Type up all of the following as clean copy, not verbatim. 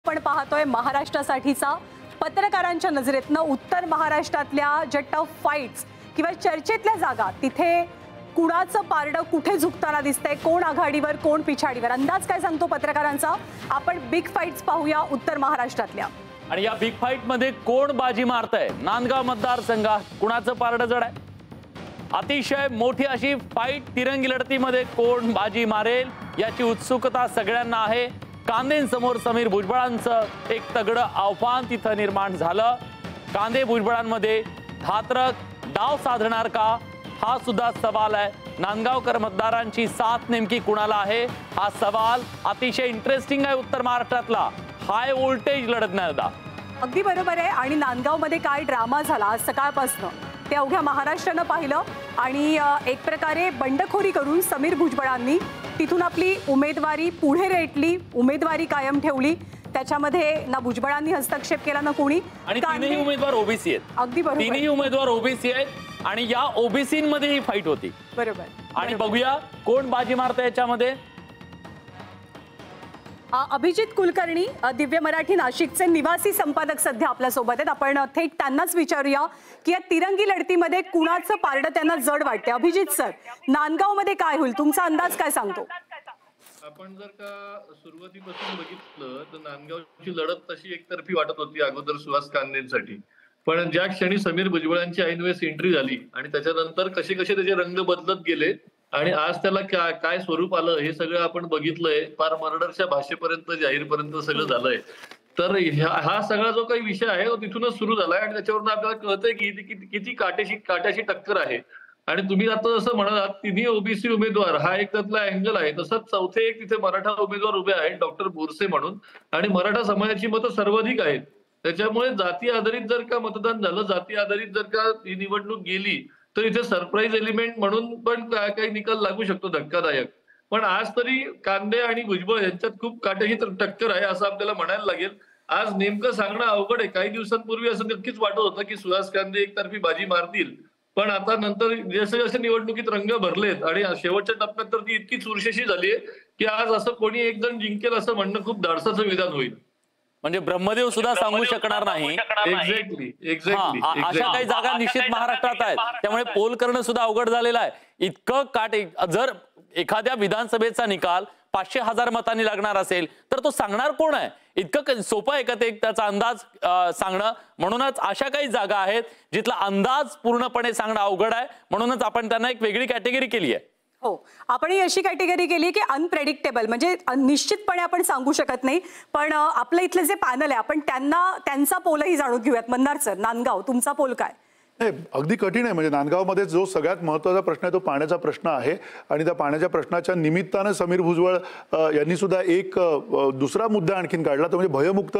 आपण पाहतोय महाराष्ट्रासाठीचा पत्रकारांच्या नजरेतनं उत्तर महाराष्ट्रातल्या ज्या टफ फाईट्स किंवा चर्चेतल्या जागा तिथे कुणाचं पारडं कुठे झुकताना दिसतंय, कोण आघाडीवर कोण पिछाडीवर, अंदाज काय सांगतो पत्रकारांचा? आपण बिग फाईट्स पाहूया उत्तर महाराष्ट्रातल्या. आणि या बिग फाईट मध्ये कोण बाजी मारतंय? नांदगाव मतदारसंघात कुणाचं पारडं जड आहे? अतिशय मोठी अशी फाईट, तिरंगी लढतीमध्ये कोण बाजी मारेल याची उत्सुकता सगळ्यांना आहे. कांदेंसमोर समीर भुजबळांचं एक तगडं आव्हान तिथं निर्माण झालं. कांदे भुजबळांमध्ये धात्रक डाव साधणार का, हा सुद्धा सवाल आहे. नांदगावकर मतदारांची साथ नेमकी कुणाला आहे, हा सवाल अतिशय इंटरेस्टिंग आहे. उत्तर महाराष्ट्रातला हाय व्होल्टेज लढत नाही दादा. अगदी बरोबर आहे. आणि नांदगावमध्ये काय ड्रामा झाला आज सकाळपासून ते अवघ्या महाराष्ट्रानं पाहिलं. आणि एक प्रकारे बंडखोरी करून समीर भुजबळांनी तिथून आपली उमेदवारी पुढे रेटली, उमेदवारी कायम ठेवली. त्याच्यामध्ये ना भुजबळांनी हस्तक्षेप केला ना कोणी. आणि तिन्ही उमेदवार ओबीसी आहेत. अगदी बरोबर, तिन्ही उमेदवार ओबीसी आहेत आणि या ओबीसींमध्ये ही फाईट होती. बरोबर. आणि बघूया कोण बाजी मारतं याच्यामध्ये. अभिजित कुलकर्णी, दिव्य मराठी नाशिकचे निवासी संपादक सध्या आपल्या सोबत आहेत. आपण थेट त्यांनाच विचारूया की या तिरंगी लढतीमध्ये कुणाचं पारडं त्यांना जड वाटते. अभिजित सर, नांदगावमध्ये काय होईल, तुमचा अंदाज काय सांगतो? आपण जर का सुरुवातीपासून बघितलं तर नांदगावची लढत तशी एकतर्फी वाटत होती अगोदर सुहास कांदेंसाठी. पण ज्या क्षणी समीर भुजबळांची ऐनवेळेस एंट्री झाली आणि त्याच्यानंतर कसे कसे त्याचे रंग बदलत गेले आणि आज त्याला काय स्वरूप आलं हे सगळं आपण बघितलंय. फार मर्डरच्या भाषेपर्यंत, जाहीरपर्यंत सगळं झालंय. तर हा सगळा जो काही विषय आहे तो तिथूनच सुरू झालाय आणि त्याच्यावरून आपल्याला कळतंय की किती काट्याची टक्कर आहे. आणि तुम्ही आता जसं म्हणालात तिन्ही ओबीसी उमेदवार हा एक त्यातला अँगल आहे. तसंच चौथे एक तिथे मराठा उमेदवार उभे आहेत, डॉक्टर बोरसे म्हणून. आणि मराठा समाजाची मतं सर्वाधिक आहेत. त्याच्यामुळे जाती आधारित जर का मतदान झालं, जाती आधारित जर का ही निवडणूक गेली तर इथे सरप्राईज एलिमेंट म्हणून पण काही निकाल लागू शकतो धक्कादायक. पण आज तरी कांदे आणि भुजबळ यांच्यात खूप काट्याची टक्कर आहे असं आपल्याला म्हणायला लागेल. आज नेमकं सांगणं अवघड आहे. काही दिवसांपूर्वी असं नक्कीच वाटत होतं की सुहास कांदे एकतर्फी बाजी मारतील. पण आता नंतर जसे जसे निवडणुकीत रंग भरलेत आणि शेवटच्या टप्प्यात तर ती इतकी चुरशीशी झालीय की आज असं कोणी एक जण जिंकेल असं म्हणणं खूप धाडसाचं विधान होईल. म्हणजे ब्रह्मदेव सुद्धा सांगू शकणार नाही. एक्झॅक्टली. अशा काही जागा निश्चित महाराष्ट्रात आहेत, त्यामुळे पोल करणं सुद्धा अवघड झालेलं आहे. इतकं जर एखाद्या विधानसभेचा निकाल 500,000 मतांनी लागणार असेल तर तो सांगणार कोण आहे? इतकं सोपं आहे का ते त्याचा अंदाज सांगणं? म्हणूनच अशा काही जागा आहेत जिथला अंदाज पूर्णपणे सांगणं अवघड आहे. म्हणूनच आपण त्यांना एक वेगळी कॅटेगरी केली आहे. हो, आपण अशी कॅटेगरी केली की अनप्रेडिक्टेबल, म्हणजे निश्चितपणे आपण सांगू शकत नाही. पण आपलं इथलं जे पॅनल आहे आपण त्यांचा पोलही जाणून घेऊयात. मंदार सर, नांदगाव, तुमचा पोल काय? नाही, अगदी कठीण आहे. म्हणजे नांदगावमध्ये जो सगळ्यात महत्त्वाचा प्रश्न आहे तो पाण्याचा प्रश्न आहे. आणि त्या पाण्याच्या प्रश्नाच्या निमित्तानं समीर भुजबळ यांनी सुद्धा एक दुसरा मुद्दा आणखीन काढला, तो म्हणजे भयमुक्त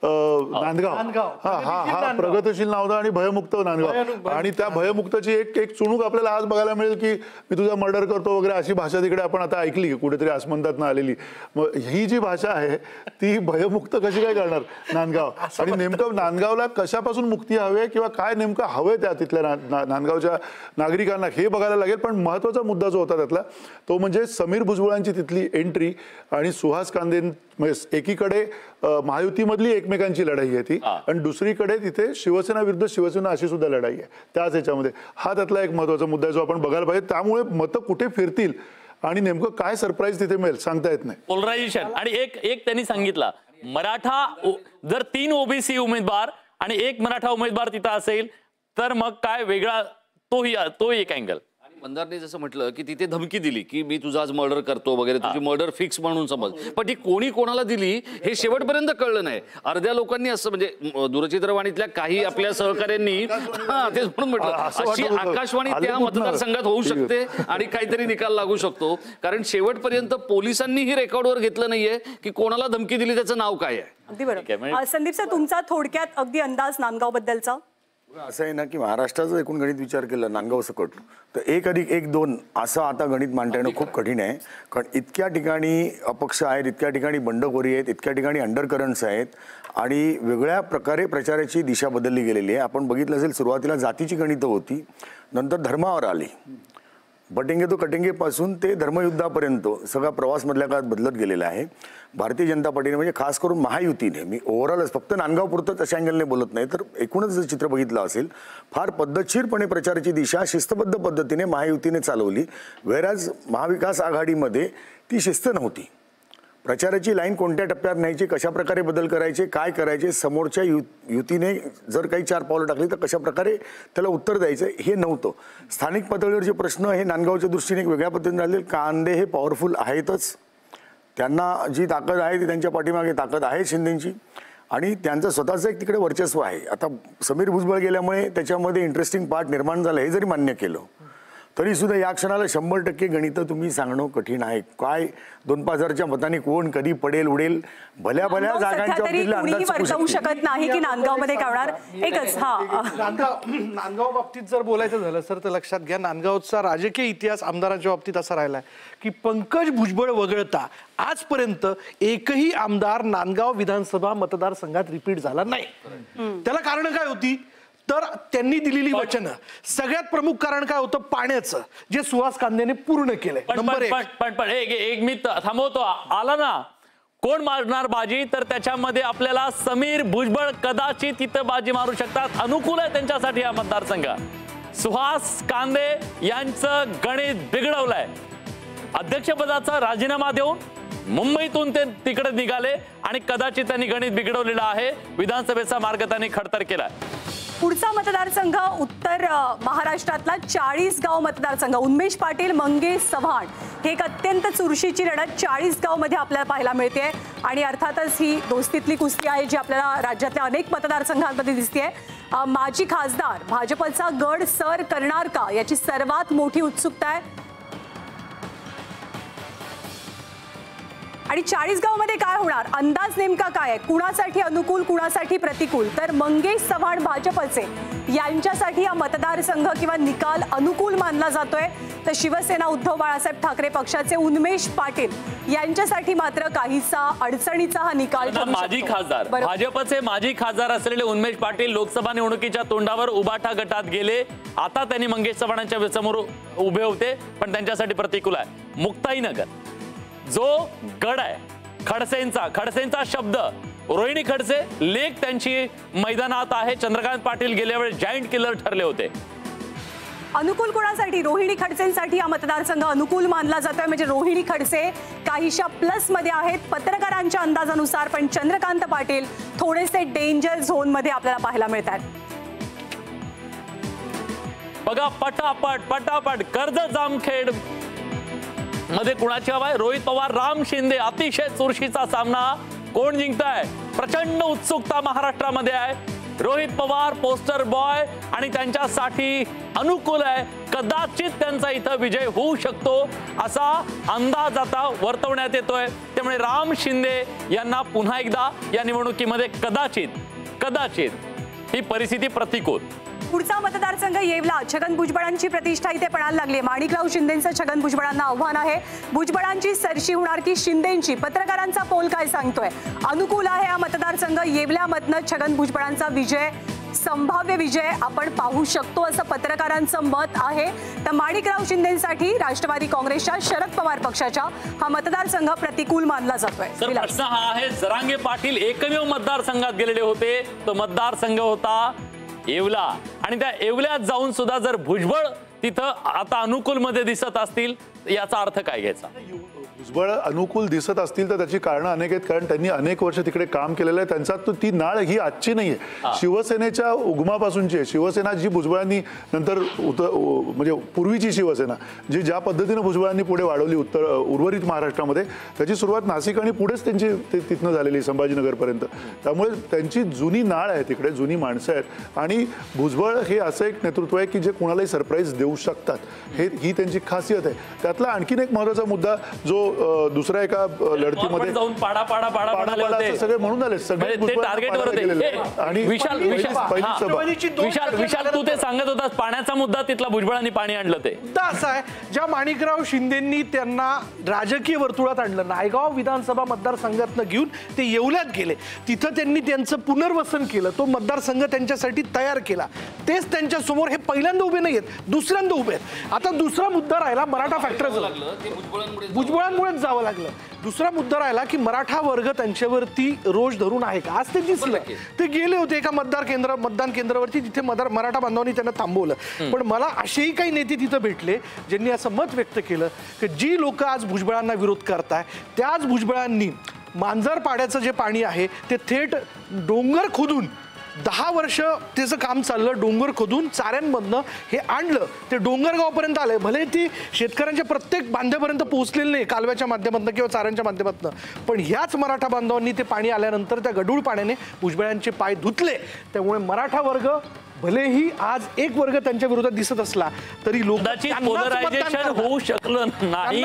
नांदगाव. हा प्रगतशील नावदा आणि भयमुक्त नांदगाव. आणि त्या भयमुक्तची एक चुणूक आपल्याला आज बघायला मिळेल की मी तुझा मर्डर करतो वगैरे अशी भाषा तिकडे आपण आता ऐकली कुठेतरी आसमंतातनं आलेली. मग ही जी भाषा आहे ती भयमुक्त कशी काय करणार नांदगाव? आणि नेमकं नांदगावला कशापासून मुक्ती हवी किंवा काय नेमकं हवंय त्या तिथल्या नांदगावच्या नागरिकांना हे बघायला लागेल. पण महत्त्वाचा मुद्दा जो होता त्यातला तो म्हणजे समीर भुजबळांची तिथली एंट्री आणि सुहास कांदे. एकीकडे महायुतीमधली एकमेकांची लढाई आहे ती आणि दुसरीकडे तिथे शिवसेना विरुद्ध शिवसेना अशी सुद्धा लढाई आहे त्याच ह्याच्यामध्ये. हा त्यातला एक महत्त्वाचा मुद्दा आहे जो आपण बघायला पाहिजे. त्यामुळे मतं कुठे फिरतील आणि नेमकं काय सरप्राईज तिथे मिळेल सांगता येत नाही. पोलरायझेशन. आणि एक त्यांनी सांगितलं, मराठा जर 3 ओबीसी उमेदवार आणि 1 मराठा उमेदवार तिथं असेल तर मग काय वेगळा तोही एक अँगल. मंदारने जसं म्हटलं की तिथे धमकी दिली की मी तुझा आज मर्डर करतो वगैरे, तुझी मर्डर फिक्स म्हणून समज. पण ती कोणी कोणाला दिली हे शेवटपर्यंत कळलं नाही. अर्ध्या लोकांनी असं म्हणजे दूरचित्रवाणीतल्या काही आपल्या सहकाऱ्यांनी तेच म्हणून म्हटलं अशी आकाशवाणी त्या मतदारसंघात होऊ शकते आणि काहीतरी निकाल लागू शकतो. कारण शेवटपर्यंत पोलिसांनीही रेकॉर्डवर घेतलं नाहीये की कोणाला धमकी दिली, त्याचं नाव काय आहे. अगदी बरोबर. संदीप सर, तुमचा थोडक्यात अगदी अंदाज नांदगाव बद्दलचा? असं आहे ना की महाराष्ट्राचं एकूण गणित विचार केला नांदगाव सकट तर 1+1=2 असं आता गणित मांडता येणं खूप कठीण आहे. कारण इतक्या ठिकाणी अपक्ष आहेत, इतक्या ठिकाणी बंडखोरी आहेत, इतक्या ठिकाणी अंडरकरंट्स आहेत आणि वेगळ्या प्रकारे प्रचाराची दिशा बदलली गेलेली आहे. आपण बघितलं असेल सुरुवातीला जातीची गणितं होती, नंतर धर्मावर आली. बटेंगे तो कटेंगे पासून ते धर्मयुद्धापर्यंत सगळा प्रवास मधल्या काळात बदलत गेलेला आहे. भारतीय जनता पार्टीने म्हणजे खास करून महायुतीने, मी ओव्हरऑलच फक्त नांदगाव पुरतं तशा अँगलने बोलत नाही तर एकूणच जर चित्र बघितलं असेल, फार पद्धतशीरपणे प्रचाराची दिशा शिस्तबद्ध पद्धतीने महायुतीने चालवली. व्हेअरएज महाविकास आघाडीमध्ये ती शिस्त नव्हती. प्रचाराची लाईन कोणत्या टप्प्यात न्यायची, कशा प्रकारे बदल करायचे, काय करायचे, समोरच्या युतीने जर काही 4 पावलं टाकली तर कशा प्रकारे त्याला उत्तर द्यायचं हे नव्हतं. स्थानिक पातळीवरचे प्रश्न हे नांदगावच्या दृष्टीने एक वेगळ्या पद्धतीने राहिले. कांदे हे पॉवरफुल आहेतच, त्यांना जी ताकद आहे ती त्यांच्या पाठीमागे ताकद आहे शिंदेची आणि त्यांचं स्वतःचं एक तिकडे वर्चस्व आहे. आता समीर भुजबळ गेल्यामुळे त्याच्यामध्ये इंटरेस्टिंग पार्ट निर्माण झालं हे जरी मान्य केलं तरी सुद्धा या क्षणाला 100% गणितं तुम्ही सांगणं कठीण आहे. काय 2-5,000च्या मतांनी कोण कधी पडेल उडेल, भल्या जागांच्या वर्तवू शकत नाही की नांदगावमध्ये काय होणार. एकच नांदगाव बाबतीत जर बोलायचं झालं सर तर लक्षात घ्या, नांदगावचा राजकीय इतिहास आमदारांच्या बाबतीत असा राहिलाय की पंकज भुजबळ वगळता आजपर्यंत एकही आमदार नांदगाव विधानसभा मतदारसंघात रिपीट झाला नाही. त्याला कारण काय होती तर त्यांनी दिलेली वचनं. सगळ्यात प्रमुख कारण काय होतं, पाण्याचं, जे सुहास कांदेने पूर्ण केलंय. पण एक मी थांबवतो. आला ना कोण मारणार बाजी, तर त्याच्यामध्ये आपल्याला समीर भुजबळ कदाचित तिथं बाजी मारू शकतात. अनुकूल आहे त्यांच्यासाठी हा मतदारसंघ. सुहास कांदे यांचं गणित बिघडवलंय. अध्यक्षपदाचा राजीनामा देऊन मुंबईतून ते तिकडे निघाले आणि कदाचित त्यांनी गणित बिघडवलेलं आहे. विधानसभेचा मार्ग त्यांनी खडतर केलाय. पुढचा मतदारसंघ उत्तर महाराष्ट्रातला 40गाव मतदारसंघ. उन्मेष पाटील, मंगेश चव्हाण हे एक अत्यंत चुरशीची लढत 40गाव मध्ये आपल्याला पाहायला मिळते आणि अर्थातच ही दोस्तीतली कुस्ती आहे जी आपल्याला राज्यातल्या अनेक मतदारसंघांमध्ये दिसते. माजी खासदार भाजपचा गड सर करणार का याची सर्वात मोठी उत्सुकता आहे. आणि 40गाव मध्ये काय होणार, अंदाज नेमका काय आहे, कुणासाठी अनुकूल कुणासाठी प्रतिकूल. तर मंगेश चव्हाण भाजपचे यांच्यासाठी हा मतदारसंघ किंवा निकाल अनुकूल मानला जातोय, तर शिवसेना उद्धव बाळासाहेब ठाकरे पक्षाचे उन्मेष पाटील यांच्यासाठी मात्र काहीसा अडचणीचा हा निकाल. माजी खासदार भाजपचे माजी खासदार असलेले उन्मेष पाटील लोकसभा निवडणुकीच्या तोंडावर उबाठा गटात गेले. आता त्यांनी मंगेश चव्हाणांच्या समोर उभे होते पण त्यांच्यासाठी प्रतिकूल आहे. मुक्ताईनगर जो गड आहे खडसेंचा शब्द, रोहिणी खडसे लेख त्यांची मैदानात आहे. चंद्रकांत पाटील गेल्या वेळेस जायंट किलर ठरले होते. अनुकूल कोणासाठी, रोहिणी खडसेंसाठी हा मतदारसंघ अनुकूल मानला जातोय. म्हणजे रोहिणी खडसे काहीशा प्लस मध्ये आहेत पत्रकारांच्या अंदाजानुसार, पण चंद्रकांत पाटील थोडेसे डेंजर झोन मध्ये आपल्याला पाहायला मिळतात. बघा पटापट कर्जत जामखेड मध्ये कुणाची हवा आहे, रोहित पवार राम शिंदे. अतिशय चुरशीचा सामना. कोण जिंकताय, प्रचंड उत्सुकता महाराष्ट्रामध्ये आहे. रोहित पवार पोस्टर बॉय आणि त्यांच्यासाठी अनुकूल आहे. कदाचित त्यांचा इथं विजय होऊ शकतो असा अंदाज आता वर्तवण्यात येतोय. त्यामुळे राम शिंदे यांना पुन्हा एकदा या निवडणुकीमध्ये कदाचित ही परिस्थिती प्रतिकूल. पुढचा मतदारसंघ येवला. छगन भुजबळांची प्रतिष्ठा इथे पणाला लागली. माणिकराव शिंदेंचं छगन भुजबळांना आव्हान आहे. भुजबळांची सरशी होणार की शिंदेंची, पत्रकारांचा पोल काय सांगतोय. अनुकूल आहे हा मतदारसंघ. येवल्यामधनं छगन भुजबळांचा विजय, संभाव्य विजय आपण पाहू शकतो असं पत्रकारांचं मत आहे. तर माणिकराव शिंदेंसाठी राष्ट्रवादी काँग्रेसच्या शरद पवार पक्षाच्या हा मतदारसंघ प्रतिकूल मानला जातोय. प्रश्न हा आहे, जरांगे पाटील एकमेव मतदारसंघात गेलेले होते. तो मतदारसंघ होता येवला आणि त्या येवल्यात जाऊन सुद्धा जर भुजबळ तिथं आता अनुकूल मध्ये दिसत असतील याचा अर्थ काय घ्यायचा. भुजबळ अनुकूल दिसत असतील तर त्याची कारणं अनेक आहेत. कारण त्यांनी अनेक वर्ष तिकडे काम केलेलं आहे. त्यांचा ती नाळ ही आजची नाहीये, शिवसेनेच्या उगमापासूनची आहे. शिवसेना जी भुजबळांनी नंतर म्हणजे पूर्वीची शिवसेना जी ज्या पद्धतीने भुजबळांनी पुढे वाढवली उर्वरित महाराष्ट्रामध्ये, त्याची सुरुवात नाशिक आणि पुढेच त्यांची तिथनं झालेली संभाजीनगरपर्यंत. त्यामुळे त्यांची जुनी नाळ आहे तिकडे, जुनी माणसं आहेत. आणि भुजबळ हे असं एक नेतृत्व आहे की जे कोणालाही सरप्राईज देऊ शकतात, ही त्यांची खासियत आहे. त्यातला आणखीन एक महत्त्वाचा मुद्दा जो दुसऱ्या एका लढतीमध्ये जाऊन पाडा पाडा पाडा पाडाले होते. सगळे म्हणून आले, सगळे ते टार्गेटवर होते. आणि विशाल तू ते सांगत होतास पाण्याचा मुद्दा, तिथला भुजबळांनी पाणी आणलं. ते मुद्दा असा आहे, ज्या माणिकराव शिंदेंनी त्यांना राजकीय वर्तुळात आणलं, नायगाव विधानसभा मतदारसंघातनं घेऊन ते येवल्यात गेले, तिथं त्यांनी त्यांचं पुनर्वसन केलं, तो मतदारसंघ त्यांच्यासाठी तयार केला. तेच त्यांच्या समोर हे पहिल्यांदा उभे नाहीयेत, दुसऱ्यांदा उभे आहेत. आता दुसरा मुद्दा राहिला मराठा फॅक्टरचा, भुजबळांमुळेच जावं लागलं. दुसरा मुद्दा राहिला की मराठा वर्ग त्यांच्यावरती रोष धरून आहे का. आज ते दिसलं, ते गेले होते एका मतदान केंद्रावरती, तिथे मराठा बांधवांनी त्यांना थांबवलं. पण मला असेही काही नेते तिथं भेटले ज्यांनी असं मत व्यक्त केलं की जी लोक आज भुजबळांना विरोध करताय, त्याच भुजबळांनी मांजर पाड्याचं जे पाणी आहे ते थेट डोंगर खोदून 10 वर्ष त्याचं काम चाललं, डोंगर खोदून चाऱ्यांमधनं हे आणलं, ते डोंगरगावपर्यंत आलंय. भले ती शेतकऱ्यांच्या प्रत्येक बांध्यापर्यंत पोहोचलेलं नाही कालव्याच्या माध्यमातून किंवा चाऱ्यांच्या माध्यमातून, पण ह्याच मराठा बांधवांनी ते पाणी आल्यानंतर त्या गढूळ पाण्याने भुजबळांचे पाय धुतले. त्यामुळे मराठा वर्ग भलेही आज एक वर्ग त्यांच्या विरोधात दिसत असला तरी लोक पोलरायझेशन होऊ शकलं नाही,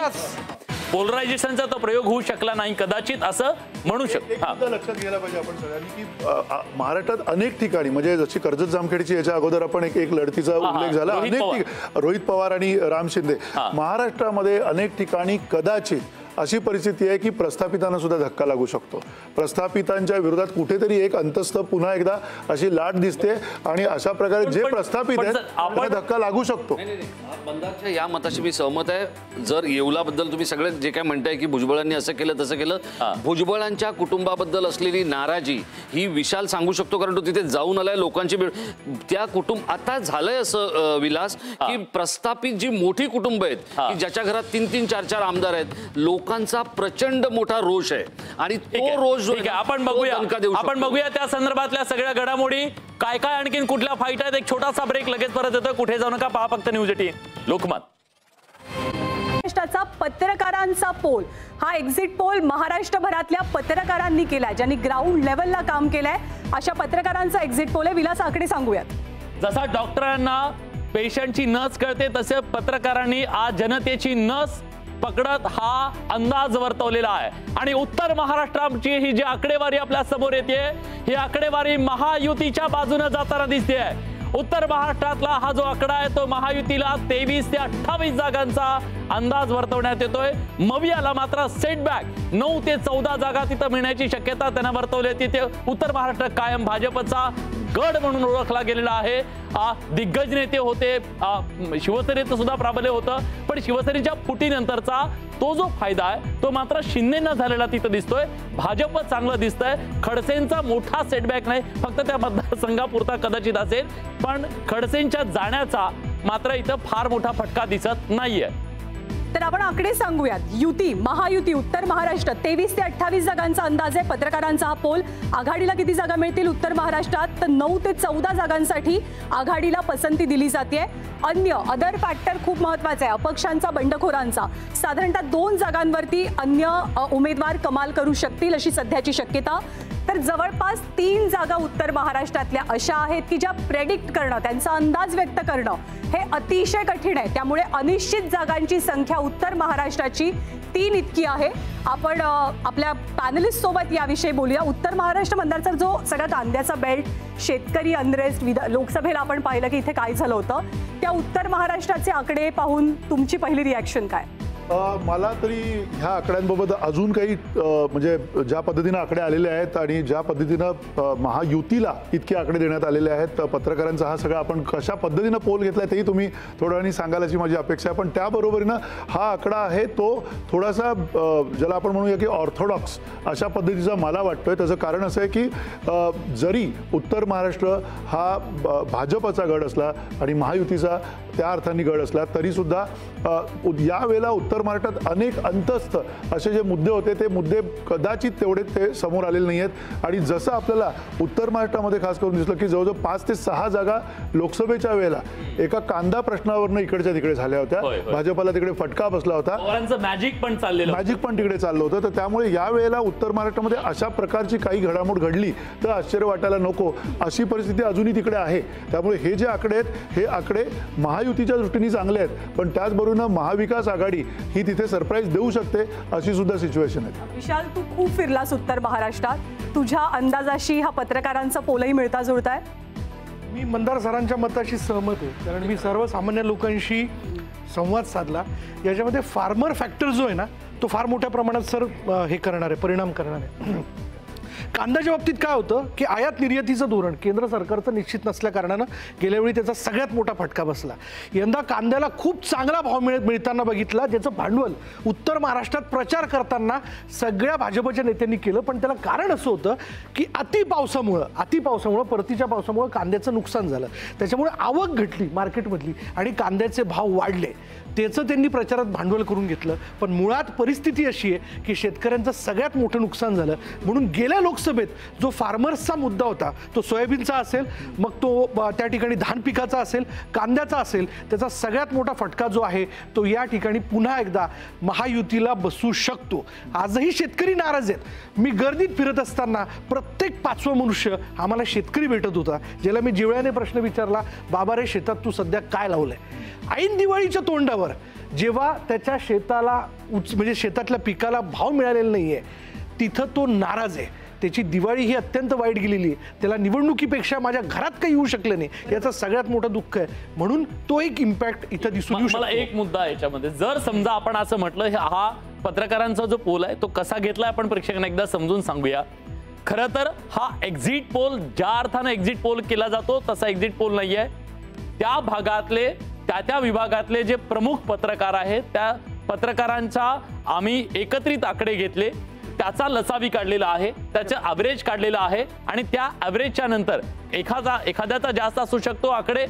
पोलरायझेशनचा तो प्रयोग होऊ शकला नाही कदाचित, असं म्हणू शकतो. लक्षात घ्यायला पाहिजे आपण सगळ्यांनी की महाराष्ट्रात अनेक ठिकाणी, म्हणजे जशी कर्जत जामखेडची याच्या अगोदर आपण एक लढतीचा उल्लेख झाला, अनेक रोहित पवार आणि राम शिंदे, महाराष्ट्रामध्ये अनेक ठिकाणी कदाचित अशी परिस्थिती आहे की प्रस्थापितांना सुद्धा धक्का लागू शकतो. प्रस्थापितांच्या विरोधात कुठेतरी एक अंतस्थ पुन्हा एकदा अशी लाट दिसते आणि अशा प्रकारे जे प्रस्थापित आहेत त्यांना धक्का लागू शकतो. बंदाच्या या मताशी मी सहमत आहे. जर येवलाबद्दल तुम्ही सगळे जे काय म्हणताय की भुजबळांनी असं केलं तसं केलं, भुजबळांच्या कुटुंबाबद्दल असलेली नाराजी ही विशाल सांगू शकतो, कारण तो तिथे जाऊन आलाय. लोकांची त्या कुटुंब आता झालंय असं विलास की प्रस्थापित जी मोठी कुटुंब आहेत की ज्याच्या घरात 3-3, 4-4 आमदार आहेत, लोकांचा प्रचंड मोठा रोष आहे आणि तो रोष आपण बघूया त्या संदर्भातल्या सगळ्या घडामोडी, काय काय आणखीन कुठल्या फाईट आहेत. एक छोटासा ब्रेक, लगेच परत येतो. कुठे जाऊ नका, पहा फक्त न्यूज 18 लोकमत. महाराष्ट्राचा पत्रकारांचा पोल, हा एक्झिट पोल महाराष्ट्रभरातल्या पत्रकारांनी केलाय, ज्यांनी ग्राउंड लेवलला काम केलंय, अशा पत्रकारांचा एक्झिट पोल आहे. विलास आकडे सांगूयात. जसा डॉक्टरांना पेशंटची नस कळते, तसे पत्रकारांनी आज जनतेची नस पकडत हा अंदाज वर्तवलेला आहे. आणि उत्तर महाराष्ट्राची ही जी आकडेवारी आपल्या समोर येते, ही आकडेवारी महायुतीच्या बाजूने जाताना दिसते. उत्तर महाराष्ट्रातला हा जो आकडा आहे तो महायुतीला 23 ते 28 जागांचा अंदाज वर्तवण्यात येतोय. मवियाला मात्र सेटबॅक 9 ते 14 जागा तिथं मिळण्याची शक्यता त्यांना वर्तवली. तिथे उत्तर महाराष्ट्र कायम भाजपचा गड म्हणून ओळखला गेलेला आहे. दिग्गज नेते होते, शिवसेनेचं सुद्धा प्राबल्य होतं, पण शिवसेनेच्या फुटीनंतरचा तो जो फायदा आहे तो मात्र शिंदेना झालेला तिथं दिसतोय. भाजप चांगलं दिसतंय. खडसेंचा मोठा सेटबॅक नाही, फक्त त्या मतदारसंघापुरता कदाचित असेल, पण खडसेंच्या जाण्याचा मात्र इथं फार मोठा फटका दिसत नाहीये. तर आपण आकडे सांगूयात. युती, महायुती, उत्तर महाराष्ट्र 23 ते 28 जागांचा अंदाज आहे. पत्रकारांचा हा पोल. आघाडीला किती जागा मिळतील उत्तर महाराष्ट्रात, तर 9 ते 14 जागांसाठी आघाडीला पसंती दिली जाते. अदर फॅक्टर खूप महत्वाचा आहे, अपक्षांचा, बंडखोरांचा. साधारणतः 2 जागांवरती अन्य उमेदवार कमाल करू शकतील अशी सध्याची शक्यता. तर जवळपास 3 जागा उत्तर महाराष्ट्रातल्या अशा आहेत की ज्या प्रेडिक्ट करणं, त्यांचा अंदाज व्यक्त करणं हे अतिशय कठीण आहे. त्यामुळे अनिश्चित जागांची संख्या उत्तर महाराष्ट्राची 3 इतकी आहे. आपण आपल्या पॅनलिस्ट सोबत याविषयी बोलूया. उत्तर महाराष्ट्र मतदारचा जो सगळ्यात कांद्याचा बेल्ट, शेतकरी अनरेस्ट, लोकसभेला आपण पाहिलं की इथे काय झालं होतं, त्या उत्तर महाराष्ट्राचे आकडे पाहून तुमची पहिली रिॲक्शन काय? मला तरी ह्या आकड्यांबाबत अजून काही म्हणजे ज्या पद्धतीनं आकडे आलेले आहेत आणि ज्या पद्धतीनं महायुतीला इतके आकडे देण्यात आलेले आहेत, पत्रकारांचा हा सगळा आपण कशा पद्धतीनं पोल घेतलाय तेही तुम्ही थोड्या वेळाने सांगाल अशी माझी अपेक्षा आहे. पण त्याबरोबरीनं हा आकडा आहे तो थोडासा ज्याला आपण म्हणूया की ऑर्थोडॉक्स अशा पद्धतीचा मला वाटतोय. त्याचं कारण असं आहे की जरी उत्तर महाराष्ट्र हा भाजपचा गड असला आणि महायुतीचा त्या अर्थाने गड असला तरी सुद्धा यावेळेला उत्तर महाराष्ट्रात अनेक अंतस्थ असे जे मुद्दे होते ते मुद्दे कदाचित तेवढे ते समोर आलेले नाही आहेत. आणि जसं आपल्याला उत्तर महाराष्ट्रामध्ये खास करून दिसलं की जवळजवळ 5 ते 6 जागा लोकसभेच्या वेळेला एका कांदा प्रश्नावरनं इकडच्या तिकडे झाल्या होत्या. भाजपला तिकडे फटका बसला होता, मॅजिक पण तिकडे चाललं होतं. तर त्यामुळे या वेळेला उत्तर महाराष्ट्रामध्ये अशा प्रकारची काही घडामोड घडली तर आश्चर्य वाटायला नको अशी परिस्थिती अजूनही तिकडे आहे. त्यामुळे हे जे आकडे आहेत हे आकडे महायुतीच्या दृष्टीने चांगले आहेत, पण त्याचबरोबर महाविकास आघाडी ही तिथे सरप्राईज देऊ शकते, अशी सुद्धा सिच्युएशन आहे. विशाल, तू खूप फिरलास उत्तर महाराष्ट्रात, तुझ्या अंदाजाशी हा पत्रकारांचा पोलही मिळता जुळताय? मी मंदार सरांच्या मताशी सहमत आहे, कारण मी सर्वसामान्य लोकांशी संवाद साधला. याच्यामध्ये फार्मर फॅक्टर जो आहे ना, तो फार मोठ्या प्रमाणात सर हे करणार आहे, परिणाम करणार आहे. कांद्याच्या बाबतीत काय होतं की आयात निर्यातीचं धोरण केंद्र सरकारचं निश्चित नसल्या कारणानं गेल्या वेळी त्याचा सगळ्यात मोठा फटका बसला. यंदा कांद्याला खूप चांगला भाव मिळताना बघितला, ज्याचं भांडवल उत्तर महाराष्ट्रात प्रचार करताना सगळ्या भाजपच्या नेत्यांनी केलं. पण त्याला कारण असं होतं की अति पावसामुळं परतीच्या पावसामुळं कांद्याचं नुकसान झालं, त्याच्यामुळे आवक घटली मार्केटमधली आणि कांद्याचे भाव वाढले. त्याचं त्यांनी प्रचारात भांडवल करून घेतलं. पण मुळात परिस्थिती अशी आहे की शेतकऱ्यांचं सगळ्यात मोठं नुकसान झालं. म्हणून गेल्या लोकसभेत जो फार्मर्सचा मुद्दा होता, तो सोयाबीनचा असेल, मग तो त्या ठिकाणी धान पिकाचा असेल, कांद्याचा असेल, त्याचा सगळ्यात मोठा फटका जो आहे तो या ठिकाणी पुन्हा एकदा महायुतीला बसू शकतो. आजही शेतकरी नाराज आहेत. मी गर्दीत फिरत असताना प्रत्येक 5वं मनुष्य आम्हाला शेतकरी भेटत होता, ज्याला मी जिवळ्याने प्रश्न विचारला, बाबा रे शेतात तू सध्या काय लावलंय? ऐन दिवाळीच्या तोंडावर जेव्हा त्याच्या शेताला म्हणजे शेतातल्या पिकाला भाव मिळालेला नाहीये, तिथं तो नाराज आहे. त्याची दिवाळी ही अत्यंत वाईट गेलेली आहे. त्याला निवडणुकीपेक्षा माझ्या घरात काही येऊ शकलं नाही याचं सगळ्यात मोठं दुःख आहे. म्हणून तो एक इम्पॅक्ट इथं दिसून येऊ शकतो. मला एक मुद्दा आहे याच्यामध्ये, जर समजा आपण असं म्हटलं, हा पत्रकारांचा जो पोल आहे तो कसा घेतलाय आपण प्रेक्षकांना एकदा समजून सांगूया. खरं तर हा एक्झिट पोल ज्या अर्थानं एक्झिट पोल केला जातो तसा एक्झिट पोल नाहीये. त्या भागातले त्या विभागातले जे प्रमुख पत्रकार आहेत त्या पत्रकारांचा आम्ही एकत्रित आकडे घेतले, त्याचा लसावी काढलेला आहे, त्याचं ॲव्हरेज काढलेलं आहे आणि त्या ॲव्हरेजच्या नंतर एखाद्याचा जास्त असू शकतो आकडे,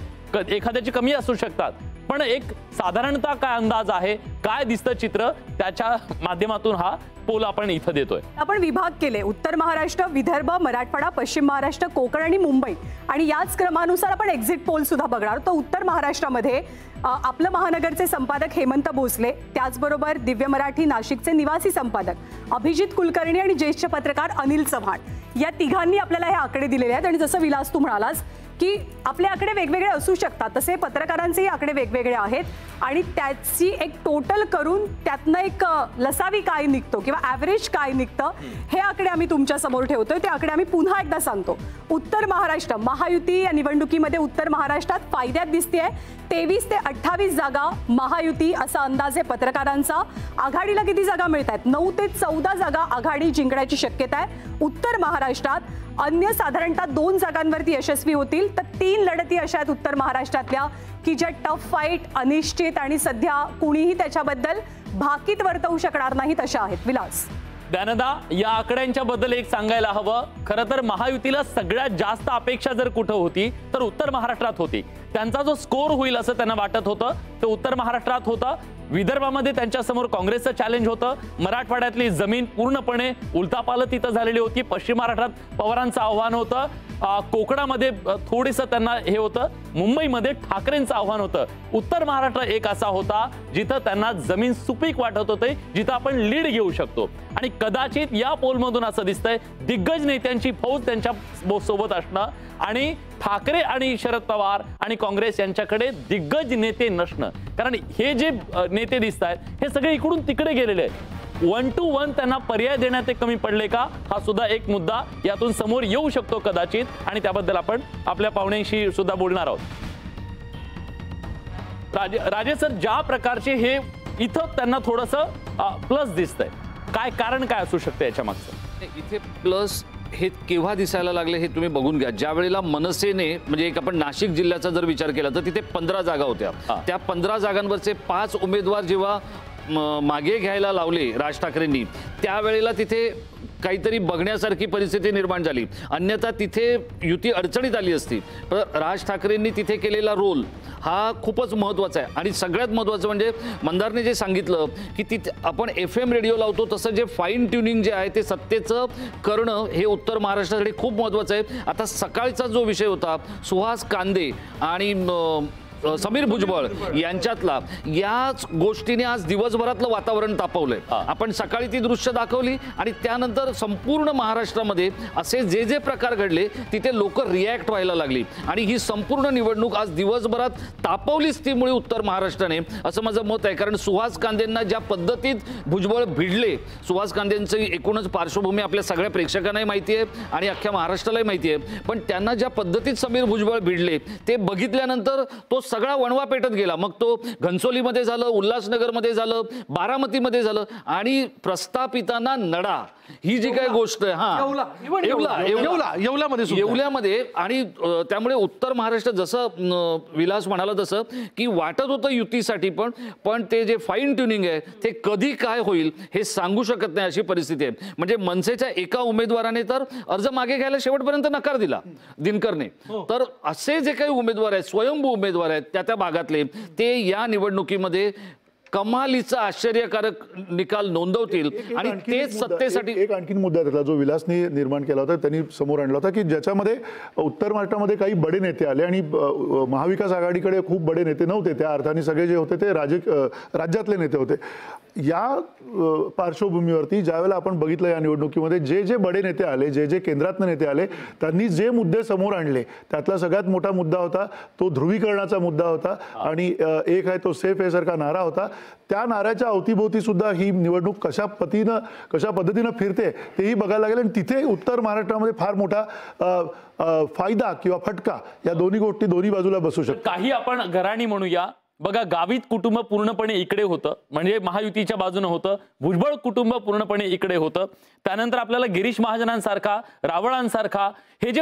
एखाद्याची कमी असू शकतात, पण एक साधारणतः काय अंदाज आहे, काय दिसतं चित्र, त्याच्या माध्यमातून हा पोल आपण इथं देतोय. आपण विभाग केले, उत्तर महाराष्ट्र, विदर्भ, मराठवाडा, पश्चिम महाराष्ट्र, कोकण आणि मुंबई, आणि याच क्रमानुसार आपण एक्झिट पोल सुद्धा बघणार. तर उत्तर महाराष्ट्रामध्ये आपलं महानगरचे संपादक हेमंत भोसले, त्याचबरोबर दिव्य मराठी नाशिकचे निवासी संपादक अभिजित कुलकर्णी आणि ज्येष्ठ पत्रकार अनिल चव्हाण, या तिघांनी आपल्याला हे आकडे दिलेले आहेत. आणि जसं विलास तू म्हणालास की आपले आकडे वेगवेगळे असू शकतात, तसे पत्रकारांचेही आकडे वेगवेगळे आहेत आणि त्याची एक टोटल करून त्यातनं एक लसावी काय निघतो किंवा ॲव्हरेज काय निघतं हे आकडे आम्ही तुमच्या समोर ठेवतोय. ते आकडे आम्ही पुन्हा एकदा सांगतो. उत्तर महाराष्ट्र, महायुती या निवडणुकीमध्ये उत्तर महाराष्ट्रात फायद्यात दिसतेय. 23 ते 28 जागा महायुती असा अंदाज आहे पत्रकारांचा. आघाडीला किती जागा मिळत आहेत? 9 ते 14 जागा आघाडी जिंकण्याची शक्यता आहे. उत्तर महाराष्ट्रात अन्य साधारणतः 2 जागांवरती यशस्वी होतील, तर 3 लढती अशा आहेत उत्तर महाराष्ट्रातल्या की ज्या टफ फाईट, अनिश्चित आणि सध्या कुणीही त्याच्याबद्दल भाकीत वर्तवू शकणार नाहीत अशा आहेत. विलास, ज्ञानदा, या आकड्यांच्या बद्दल एक सांगायला हवं. खरं तर महायुतीला सगळ्यात जास्त अपेक्षा जर कुठं होती तर उत्तर महाराष्ट्रात होती. त्यांचा जो स्कोर होईल असं त्यांना वाटत होतं ते उत्तर महाराष्ट्रात होतं. विदर्भामध्ये त्यांच्यासमोर काँग्रेसचं चॅलेंज होतं. मराठवाड्यातली जमीन पूर्णपणे उलथापालथ तिथं झालेली होती. पश्चिम महाराष्ट्रात पवारांचं आव्हान होतं. कोकणामध्ये थोडंसं त्यांना हे होतं. मुंबईमध्ये ठाकरेंचं आव्हान होतं. उत्तर महाराष्ट्र एक असा होता जिथं त्यांना जमीन सुपीक वाटत होते, जिथं आपण लीड घेऊ शकतो. आणि कदाचित या पोलमधून असं दिसतंय दिग्गज नेत्यांची फौज त्यांच्या सोबत असणं आणि ठाकरे आणि शरद पवार आणि काँग्रेस यांच्याकडे दिग्गज नेते नसणं. कारण हे जे नेते दिसत आहेत हे सगळे इकडून तिकडे गेलेले आहेत. 1 to 1 त्यांना पर्याय देण्यात ते कमी पडले का, हा सुद्धा एक मुद्दा यातून समोर येऊ शकतो कदाचित. आणि त्याबद्दल आपण आपल्या पाहुण्यांशी सुद्धा बोलणार आहोत. राजे सर, ज्या प्रकारचे हे इथं त्यांना थोडंसं प्लस दिसतंय, काय कारण काय असू शकतं याच्या मागचं? इथे प्लस हे केव्हा दिसायला लागले हे तुम्ही बघून घ्या. ज्या वेळेला मनसेने म्हणजे एक आपण नाशिक जिल्ह्याचा जर विचार केला तर तिथे 15 जागा होत्या. त्या 15 जागांवरचे 5 उमेदवार जेव्हा मागे घ्यायला लावले राज ठाकरेंनी, त्यावेळेला तिथे काहीतरी बघण्यासारखी परिस्थिती निर्माण झाली. अन्यथा तिथे युती अडचणीत आली असती. पण राज ठाकरेंनी तिथे केलेला रोल हा खूपच महत्त्वाचा आहे. आणि सगळ्यात महत्त्वाचं म्हणजे मंदारने जे सांगितलं की तिथे आपण FM रेडिओ लावतो तसं जे फाईन ट्युनिंग जे आहे ते सत्तेचं करणं हे उत्तर महाराष्ट्रासाठी खूप महत्त्वाचं आहे. आता सकाळचा जो विषय होता सुहास कांदे आणि समीर भुजबळ यांच्यातला याच गोष्टीने आज दिवसभरातलं वातावरण तापवलंय. आपण सकाळी ती दृश्य दाखवली आणि त्यानंतर संपूर्ण महाराष्ट्रामध्ये असे जे जे प्रकार घडले तिथे लोक रिॲक्ट व्हायला लागली आणि ही संपूर्ण निवडणूक आज दिवसभरात तापवलीच ती मुळे उत्तर महाराष्ट्राने, असं माझं मत आहे. कारण सुहास कांदेंना ज्या पद्धतीत भुजबळ भिडले, सुहास कांदेंची एकूणच पार्श्वभूमी आपल्या सगळ्या प्रेक्षकांनाही माहिती आहे आणि अख्ख्या महाराष्ट्रालाही माहिती आहे, पण त्यांना ज्या पद्धतीत समीर भुजबळ भिडले ते बघितल्यानंतर तो सगळा वणवा पेटत गेला. मग तो घनसोलीमध्ये झालं, उल्हासनगरमध्ये झालं, बारामतीमध्ये झालं आणि प्रस्थापितांना नडा ही जी काही गोष्ट आहे येवल्यामध्ये आणि त्यामुळे उत्तर महाराष्ट्र जसं विलास म्हणाला तसं की वाटत होतं युतीसाठी पण ते जे फाईन ट्युनिंग आहे ते कधी काय होईल हे सांगू शकत नाही अशी परिस्थिती आहे. म्हणजे मनसेच्या एका उमेदवाराने तर अर्ज मागे घ्यायला शेवटपर्यंत नकार दिला दिनकरने. तर असे जे काही उमेदवार आहेत, स्वयंभू उमेदवार आहेत त्या भागातले, ते या निवडणुकीमध्ये कमालीचा आश्चर्यकारक निकाल नोंदवतील आणि तेच सत्तेसाठी. एक आणखीन मुद्दा त्यातला जो विलासने निर्माण केला होता, त्यांनी समोर आणला होता की ज्याच्यामध्ये उत्तर महाराष्ट्रामध्ये काही बडे नेते आले आणि महाविकास आघाडीकडे खूप बडे नेते नव्हते, त्या अर्थाने सगळे जे होते ते राज्यातले नेते होते. या पार्श्वभूमीवरती ज्यावेळेला आपण बघितलं या निवडणुकीमध्ये जे जे बडे नेते आले, जे जे केंद्रातनं नेते आले, त्यांनी जे मुद्दे समोर आणले त्यातला सगळ्यात मोठा मुद्दा होता तो ध्रुवीकरणाचा मुद्दा होता आणि एक आहे तो सेफ आहे सारखा नारा होता. त्या नाऱ्याच्या अवतीभोवती सुद्धा ही निवडणूक कशा पद्धतीनं फिरते तेही बघायला लागेल आणि तिथे उत्तर महाराष्ट्रामध्ये फार मोठा फायदा किंवा फटका या दोन्ही गोष्टी दोन्ही बाजूला बसू शकतात. काही आपण घराणी म्हणूया. बघा, गावित कुटुंब पूर्णपणे इकडे होतं, म्हणजे महायुतीच्या बाजूने होतं. भुजबळ कुटुंब पूर्णपणे इकडे होतं. त्यानंतर आपल्याला गिरीश महाजनांसारखा, रावळांसारखा हे जे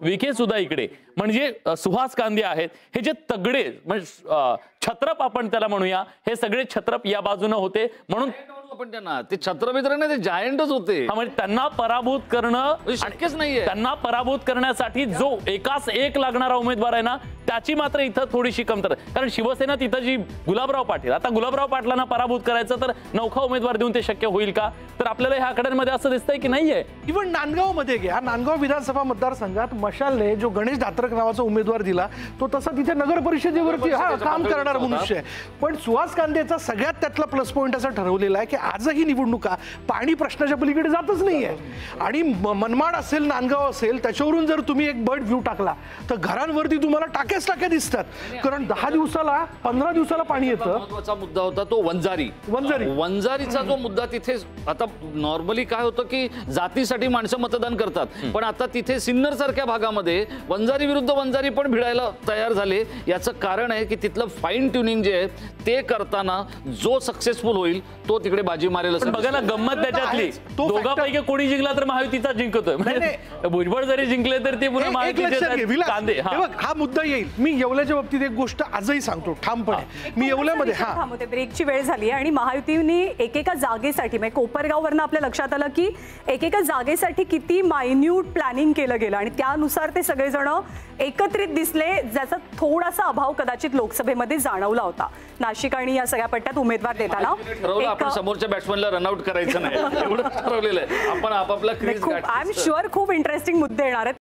विखे सुद्धा इकडे, म्हणजे सुहास कांदे आहेत, हे जे तगडे म्हणजे छत्रप आपण त्याला म्हणूया, हे सगळे छत्रप या बाजूने होते. म्हणून आपण त्यांना ते छत्रमित्र नाही, ते जायंटच होते. म्हणजे त्यांना पराभूत करणं शक्यच नाहीये. त्यांना पराभूत करण्यासाठी जो एकाच एक लागणारा उमेदवार आहे ना, त्याची मात्र इथं थोडीशी कमतरता. कारण शिवसेना तिथं जी गुलाबराव पाटील, आता गुलाबराव पाटलांना पराभूत करायचं तर नौखा उमेदवार देऊन ते शक्य होईल का? तर आपल्याला ह्या आकड्यांमध्ये असं दिसतंय की नाहीये. इव्हन नांदगाव मध्ये घ्या, नांदगाव विधानसभा मतदारसंघात मशालने जो गणेश दात्रक नावाचा उमेदवार दिला तो तसा तिथे नगर परिषदेवरती काम करणारा मनुष्य आहे. पण सुहास कांदेचा सगळ्यात त्यातला प्लस पॉईंट असा ठरवलेला आहे की आजही निवडणुका पाणी प्रश्नाच्या पलीकडे जातच नाहीये. आणि मनमाड असेल, नांदगाव असेल, त्याच्यावरून जर तुम्ही एक बर्ड व्ह्यू टाकला तर घरांवरती तुम्हाला टाक्या दिसतात. कारण 10 दिवसाला 15 दिवसाला पाणी येतं. महत्त्वाचा मुद्दा होता तो वंजारीचा जो मुद्दा. तिथे आता नॉर्मली काय होतं की जातीसाठी माणसं मतदान करतात, पण आता तिथे सिन्नर सारख्या भागामध्ये वंजारी विरुद्ध वंजारी पण भिडायला तयार झाले. याचं कारण आहे की तिथलं फाईन ट्युनिंग जे आहे ते करताना जो सक्सेसफुल होईल तो तिकडे बाजी मारेल. बघा ना, गंमत त्याच्यातली दोघांपैकी कोणी जिंकला तर महायुतीचा जिंकतोय. म्हणजे भुजबळ जरी जिंकले तर ते पुन्हा महायुतीचे कांदे. हा मुद्दा येईल. मी येवल्याच्या बाबतीत एक गोष्ट आजही सांगतो ठामपणे. मी येवल्यामध्ये ब्रेकची वेळ झाली आणि महायुतीने एकेका जागेसाठी, म्हणजे कोपरगाववरनं आपल्या लक्षात आलं की एकेका जागेसाठी किती मायन्यूट प्लॅनिंग केलं गेलं आणि त्यानुसार ते सगळेजण एकत्रित दिसले, ज्याचा थोडासा अभाव कदाचित लोकसभेमध्ये जाणवला होता. नाशिक आणि या सगळ्या पट्ट्यात उमेदवार देताना आपण समोरच्या बॅट्समनला रनआउट करायचं नाही एवढं ठरवलेलं आहे. आपण आपापला क्रीज. आय एम शुअर खूप इंटरेस्टिंग मुद्दे येणार आहेत.